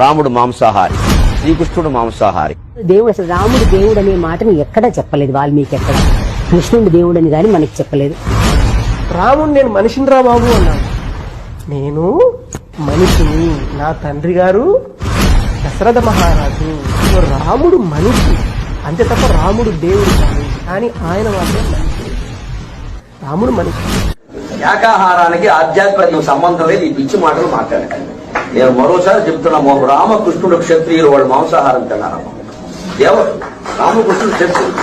రాముడు మాంసాహారి, శ్రీకృష్ణుడు మాంసాహారి. దేవుడు అసలు రాముడు దేవుడు అనే మాటను ఎక్కడా చెప్పలేదు. వాల్మీకి ఎక్కడ కృష్ణుడు దేవుడు అని కానీ మనకి చెప్పలేదు. రాముడు నేను మనిషిని రా బాబు అన్నాడు. నేను మనిషిని, నా తండ్రి గారు దశరథ మహారాజు, రాముడు మనిషి అంతే తప్ప రాముడు దేవుడు కాదు. కానీ ఆయన మాత్రం మనిషి, రాముడు మనిషి. శాకాహారానికి ఆధ్యాత్మిక సంబంధం లేదు. ఈ పిచ్చి మాటలు మాట్లాడకండి. నేను మరోసారి చెప్తున్నా, రామకృష్ణుడు క్షత్రియులు, వాళ్ళు మాంసాహారం తిన్నారమ్మ. దేవుడు రామకృష్ణుడు క్షత్రియులు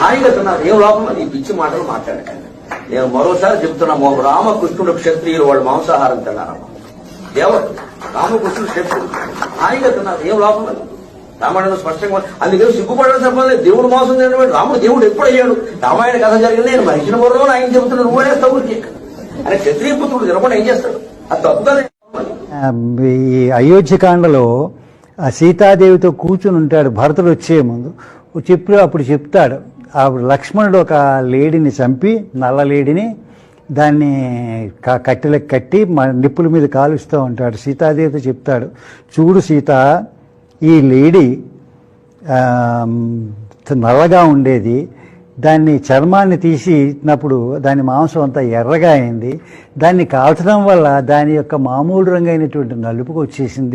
హాయిగా తిన్నారు, ఏం లోపల ఈ పిచ్చి మాటలు మాట్లాడకండి. నేను మరోసారి చెప్తున్నా, రామకృష్ణుడు క్షత్రియులు, వాళ్ళు మాంసాహారం తిన్నారమ్మ. దేవుడు రామకృష్ణుడు క్షత్రియులు హాయిగా తిన్నారు, ఏం లోపల రామాయణంలో స్పష్టంగా. అందుకని సిగ్గుపడాల్సిన పని లేదు. దేవుడు మోసం చేయడం, రాముడు దేవుడు ఎప్పుడు అయ్యాడు? రామాయణ కథ జరిగింది, నేను మనిషిని బుర్రలో ఆయన చెబుతున్నాడు, నువ్వు వేస్తావు అని. క్షత్రియ పుత్రుడు తినకుండా ఏం చేస్తాడు? అది తప్పు కదా. ఈ అయోధ్యకాండలో ఆ సీతాదేవితో కూర్చుని ఉంటాడు భరతుడు వచ్చే ముందు. అప్పుడు చెప్తాడు, అప్పుడు లక్ష్మణుడు ఒక లేడీని చంపి, నల్ల లేడీని, దాన్ని కట్టెలకు కట్టి నిప్పుల మీద కాలుస్తూ ఉంటాడు. సీతాదేవితో చెప్తాడు, చూడు సీత, ఈ లేడీ నల్లగా ఉండేది, దాన్ని చర్మాన్ని తీసినప్పుడు దాని మాంసం అంతా ఎర్రగా అయింది, దాన్ని కాల్చడం వల్ల దాని యొక్క మామూలు రంగు అయినటువంటి నలుపుకు వచ్చేసింది.